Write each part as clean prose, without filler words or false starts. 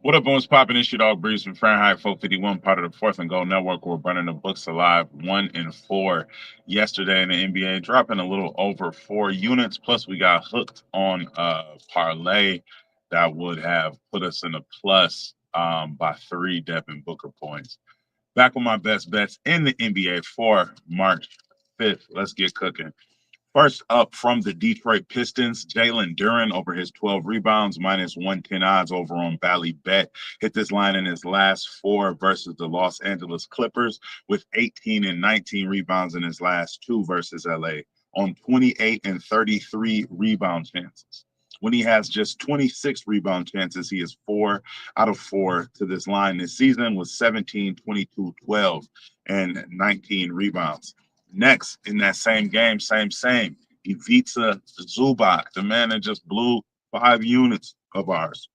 What up, what's popping? It's your dog Breeze from Fahrenheit 451, part of the Fourth and Goal Network. We're burning the books alive 1-4 yesterday in the NBA, dropping a little over 4 units. Plus, we got hooked on a parlay that would have put us in a plus by 3 Devin Booker points. Back with my best bets in the NBA for March 5th. Let's get cooking. First up from the Detroit Pistons, Jalen Duren over his 12 rebounds, minus 110 odds over on Bally Bet. Hit this line in his last 4 versus the Los Angeles Clippers with 18 and 19 rebounds in his last 2 versus LA on 28 and 33 rebound chances. When he has just 26 rebound chances, he is 4 out of 4 to this line this season with 17, 22, 12, and 19 rebounds. Next, in that same game, same, Ivica Zubac, the man that just blew 5 units of ours.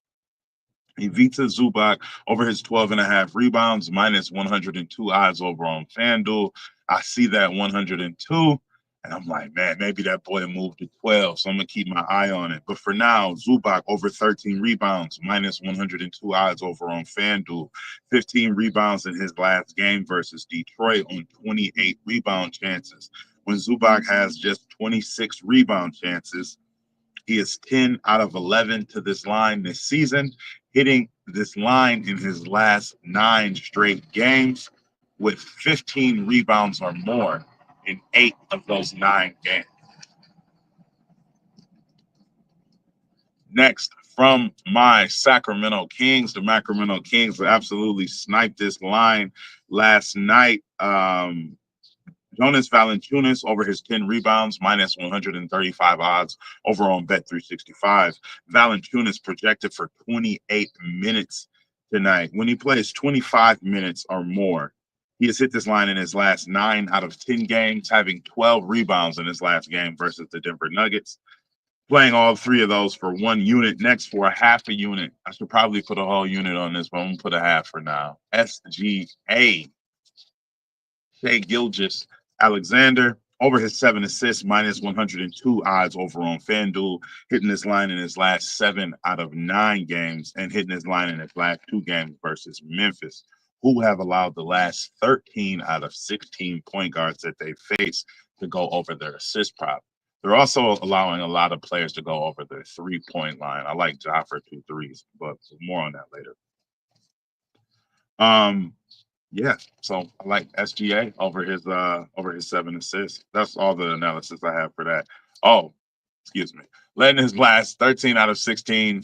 Ivica Zubac over his 12 and a half rebounds, minus 102 odds over on FanDuel. I see that 102, and I'm like, man, maybe that boy moved to 12, so I'm going to keep my eye on it. But for now, Zubac over 13 rebounds, minus 102 odds over on FanDuel. 15 rebounds in his last game versus Detroit on 28 rebound chances. When Zubac has just 26 rebound chances, he is 10 out of 11 to this line this season, hitting this line in his last 9 straight games with 15 rebounds or more in 8 of those 9 games. Next, from my Sacramento Kings, the Sacramento Kings absolutely sniped this line last night. Jonas Valanciunas over his 10 rebounds, minus 135 odds over on Bet365. Valanciunas projected for 28 minutes tonight. When he plays 25 minutes or more, he has hit this line in his last 9 out of 10 games, having 12 rebounds in his last game versus the Denver Nuggets. Playing all 3 of those for 1 unit. Next, for a half a unit. I should probably put a whole unit on this, but I'm going to put a half for now. SGA. Shai Gilgeous Alexander over his 7 assists, minus 102 odds over on FanDuel, hitting this line in his last 7 out of 9 games and hitting this line in his last 2 games versus Memphis, who have allowed the last 13 out of 16 point guards that they face to go over their assist prop. They're also allowing a lot of players to go over their 3-point line. I like Ja for 2 threes, but more on that later. Yeah, so I like SGA over his 7 assists. That's all the analysis I have for that. Oh, excuse me. Letting his last 13 out of 16,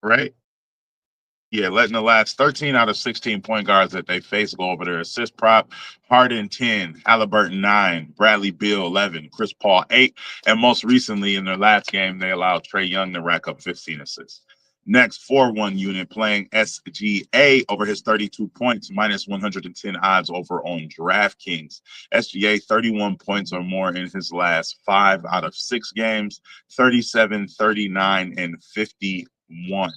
right? Yeah, letting the last 13 out of 16 point guards that they face go over their assist prop. Harden 10, Halliburton 9, Bradley Beal 11, Chris Paul 8, and most recently in their last game, they allowed Trae Young to rack up 15 assists. Next, 4-1 unit playing SGA over his 32 points, minus 110 odds over on DraftKings. SGA 31 points or more in his last 5 out of 6 games, 37, 39, and 51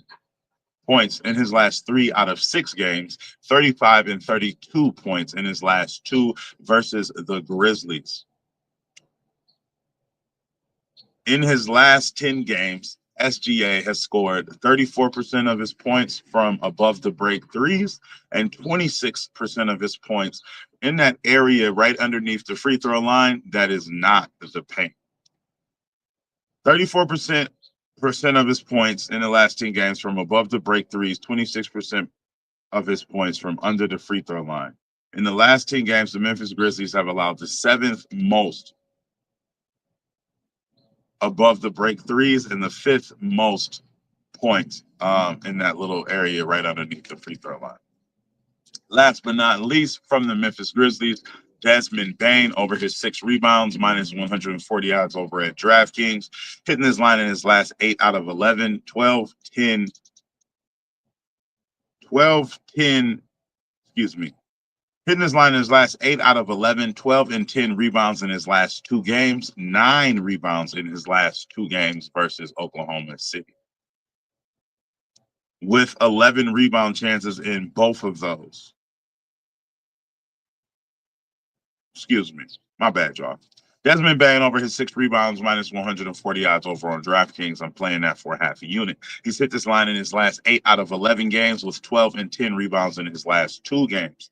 points in his last 3 out of 6 games, 35 and 32 points in his last 2 versus the Grizzlies. In his last 10 games, SGA has scored 34% of his points from above the break threes and 26% of his points in that area right underneath the free throw line that is not the paint. 34% of his points in the last 10 games from above the break threes, 26% of his points from under the free throw line. In the last 10 games, the Memphis Grizzlies have allowed the 7th most above the break threes and the 5th most points in that little area right underneath the free throw line. Last but not least, from the Memphis Grizzlies, Desmond Bane over his 6 rebounds, minus 140 odds over at DraftKings, hitting his line in his last 8 out of 11, 12, 10, hitting his line in his last 8 out of 11, 12 and 10 rebounds in his last 2 games, 9 rebounds in his last 2 games versus Oklahoma City, with 11 rebound chances in both of those. Excuse me. My bad, y'all. Desmond Bain over his 6 rebounds, minus 140 odds over on DraftKings. I'm playing that for half a unit. He's hit this line in his last 8 out of 11 games with 12 and 10 rebounds in his last 2 games.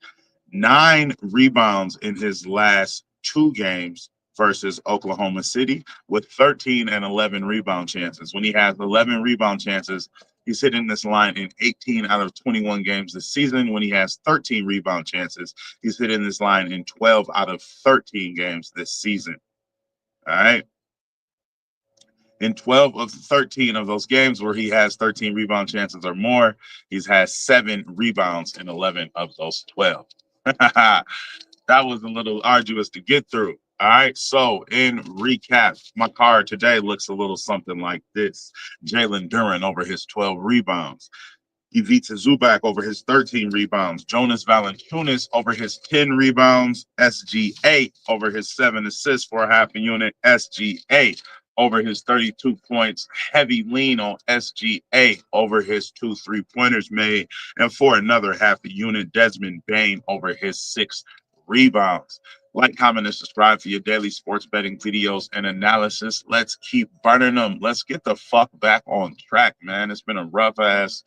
9 rebounds in his last 2 games versus Oklahoma City with 13 and 11 rebound chances. When he has 11 rebound chances, he's hitting this line in 18 out of 21 games this season. When he has 13 rebound chances, he's hitting this line in 12 out of 13 games this season. All right. In 12 of 13 of those games where he has 13 rebound chances or more, he's had 7 rebounds in 11 of those 12. That was a little arduous to get through. All right. So, in recap, my card today looks a little something like this: Jalen Duren over his 12 rebounds, Ivica Zubac over his 13 rebounds, Jonas Valanciunas over his 10 rebounds, SGA over his 7 assists for a half a unit, SGA over his 32 points, heavy lean on SGA over his 2 3-pointers made, and for another half a unit, Desmond Bain over his 6 rebounds. Like, comment, and subscribe for your daily sports betting videos and analysis. Let's keep burning them. Let's get the fuck back on track, man. It's been a rough ass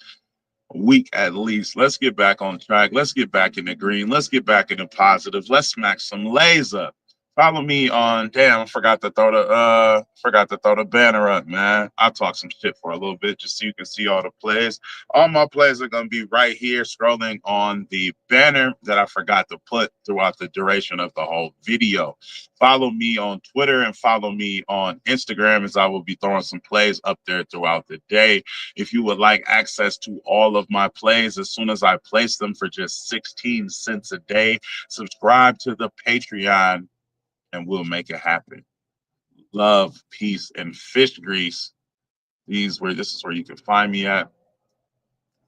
week at least. Let's get back on track. Let's get back in the green. Let's get back in the positive. Let's smack some lays up. Follow me on, damn, I forgot to throw the banner up, man. I'll talk some shit for a little bit just so you can see all the plays. All my plays are gonna be right here scrolling on the banner that I forgot to put throughout the duration of the whole video. Follow me on Twitter and follow me on Instagram, as I will be throwing some plays up there throughout the day. If you would like access to all of my plays as soon as I place them for just 16 cents a day, subscribe to the Patreon and we'll make it happen. Love, peace, and fish grease. This is where you can find me at.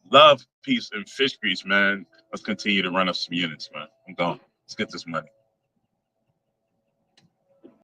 Love, peace, and fish grease, man. Let's continue to run up some units, man. I'm going. Let's get this money.